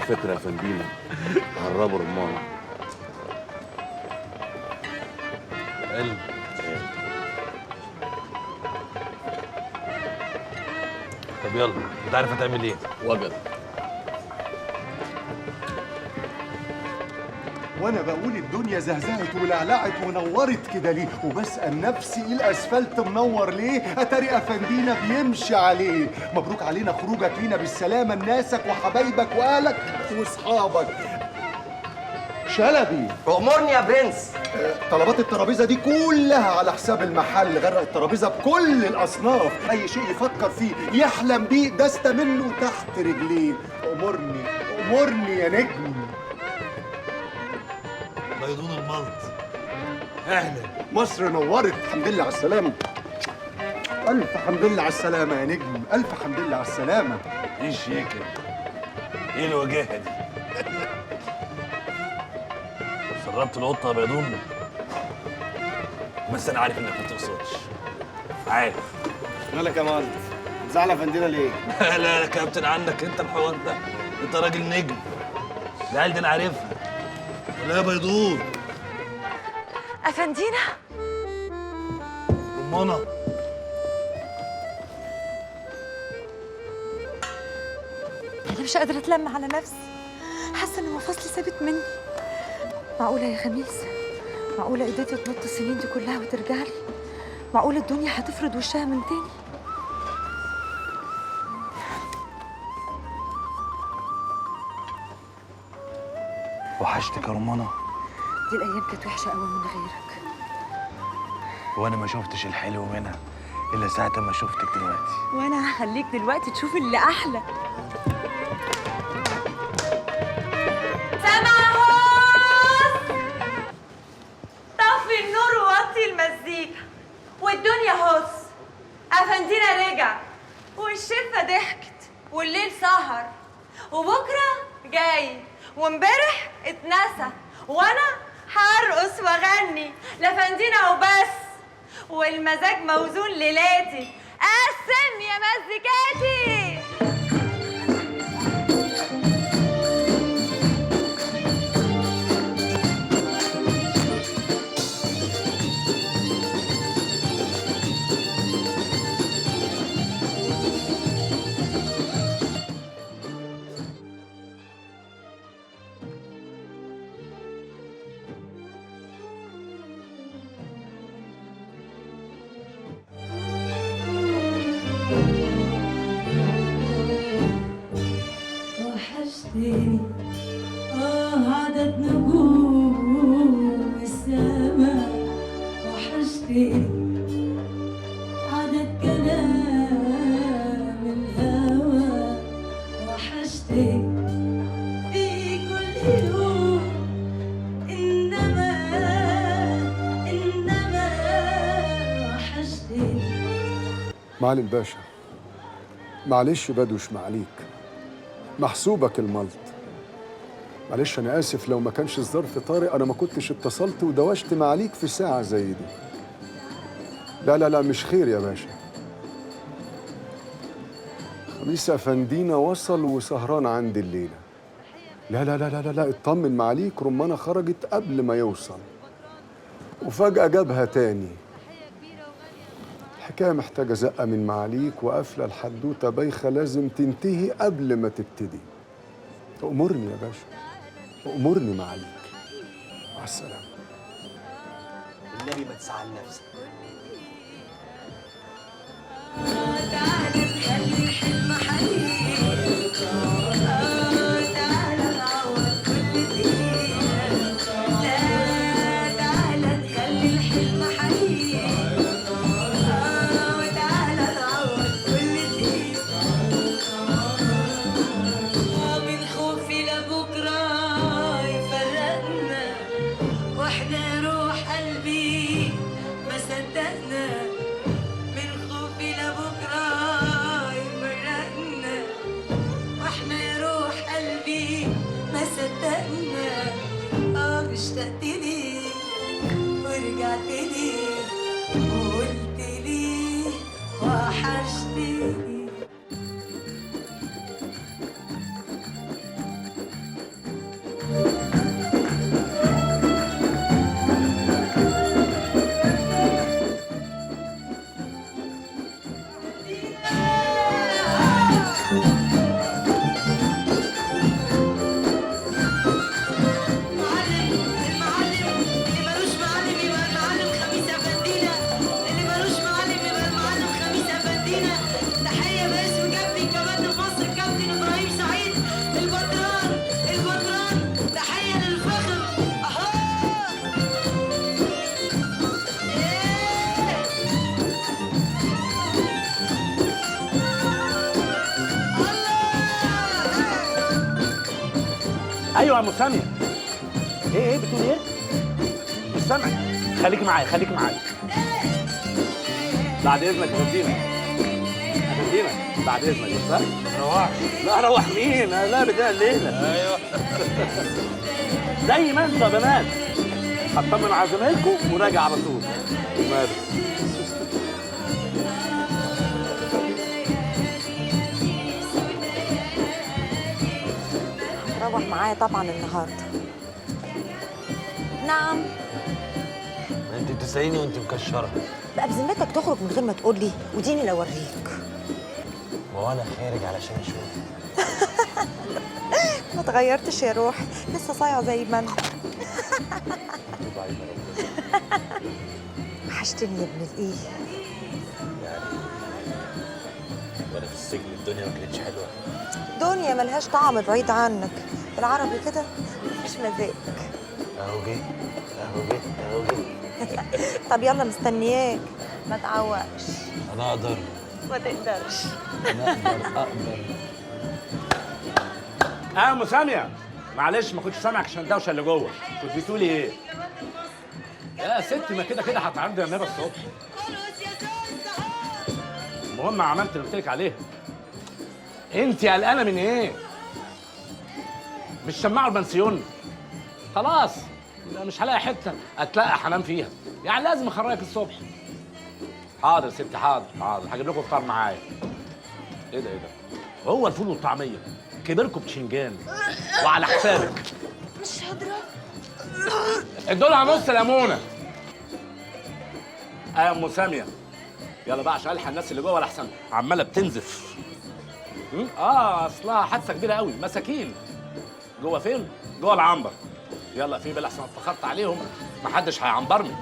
الفكره يا فندينا؟ هربوا رمانه. حلو. طب يلا، انت عارف هتعمل ايه؟ وجد. وانا بقول الدنيا زهزهت ولعلعت ونورت كده ليه، وبسأل نفسي الاسفلت منور ليه؟ اتاري افندينا بيمشي عليه. مبروك علينا خروجك لينا بالسلامه، لناسك وحبايبك واهلك واصحابك. شلبي، أمرني يا برنس. طلبات الترابيزه دي كلها على حساب المحل، غرق الترابيزه بكل الاصناف، اي شيء يفكر فيه يحلم بيه دست منه تحت رجليه. امرني امرني يا نجم. بيضون الملط. اهلا. مصر نورت، الحمد لله على السلامة. ألف حمد لله على السلامة يا نجم، ألف حمد لله على السلامة. ايه الشياكه دي؟ ايه الوجاهه دي؟ سربت القطه يا بيضون، بس انا عارف انك ما تقصدش. عارف. مالك يا مالك؟ زعل افندينا ليه؟ لا يا كابتن، عنك انت الحوار ده، انت راجل نجم. العيال دي انا عارفها. لا يا بيضون. أفندينا. رمانه. أنا مش قادرة أتلم على نفسي، حاسة إن مفاصلي سابت مني. معقولة يا خميس؟ معقولة قدرتي تنط السنين دي كلها وترجع لي؟ معقولة الدنيا هتفرض وشها من تاني؟ وحشتك يا رمانه. دي الأيام كانت وحشة قوي من غيرك. وانا ما شفتش الحلو منها الا ساعه ما شفتك دلوقتي. وأنا هخليك دلوقتي تشوف اللي أحلى. سماهوس، طفي النور ووطي المزيكا، والدنيا هص. أفندينا رجع، والشفة ضحكت، والليل سهر، وبكرة جاي، وامبارح اتنسى، وأنا هرقص واغني لفندينا وبس، والمزاج موزون ليلاتي. قسم يا مزيكاتي. وحشتني عدد نجوم السماء، وحشتني عدد كلام الهوى، وحشتني في كل يوم، إنما وحشتني. معالي الباشا، معلش بدوش معليك، محسوبك الملط. معلش أنا آسف، لو ما كانش الظرف طارئ أنا ما كنتش اتصلت ودوشت معاليك في ساعة زي دي. لا لا لا، مش خير يا باشا. خميس أفندينا وصل وسهران عندي الليلة. لا لا لا لا لا، اطمن معاليك، رمانة خرجت قبل ما يوصل وفجأة جابها تاني. الحكاية محتاجة زقة من معاليك، وقافلة الحدوتة بايخة لازم تنتهي قبل ما تبتدي. أمرني يا باشا، أمرني معاليك. مع السلامة. النبي ما تزعل نفسك. تعالى نخلي الحلم حقيقي، تعالى نعوض كل دقيقة، لا تعالى نخلي الحلم حقيقي، تعالى نعوض كل دقيقة، من خوفي لبكرة يفرقنا، واحنا روح قلبي ما صدقنا، من خوفي لبكرة ايوه يا ام ساميه. ايه بتقول ايه؟ مش سامع. خليكي معايا خليكي معايا. بعد اذنك يا فندينا. يا فندينا بعد اذنك بس. روح. لا روح مين؟ لا بدايه الليله. ايوه. زي ما انت يا بنات. هطمن على زمايلكم وراجع على طول. وماله؟ روح معايا طبعا النهارده. نعم. انت بتساليني وانت مكشره. بقى بذمتك تخرج من غير ما تقول لي وديني اللي اوريك. وانا خارج علشان اشوف. ما اتغيرتش يا روحي، لسه صايعه زي ما انت. وحشتني يا ابن الايه. وانا في السجن الدنيا ما كانتش حلوه. دنيا ملهاش طعم بعيد عنك، بالعربي كده مفيش مزاج. اهو جه اهو جه اهو جه. طب يلا مستنياك، ما تعوقش. انا اقدر. ما تقدرش. انا اقدر. يا ام ساميه معلش ما كنتش سامعك عشان الدوشه اللي جوه. كنت بتقولي ايه؟ يا ستي ما كده هتعدي يا نبى الصبح. المهم عملت اللي قلت لك عليه. انت قلقانه من ايه؟ مش شماعه البنسيون؟ خلاص مش هلاقي حته اتلقى حنام فيها، يعني لازم اخرجك الصبح. حاضر يا ستي حاضر حاضر، هجيب لكم فطار معايا. ايه ده هو الفول والطعميه كبركم بتشنجان وعلى حسابك. مش هضرب. ادولها نص ليمونه. يا ام ساميه يلا بقى عشان الحق الناس اللي جوه لحسن عماله بتنزف. اصلها حادثه كبيره قوي، مساكين. جوه فين؟ جوه العنبر. يلا في بال احسن اتاخرت عليهم محدش هيعنبرني.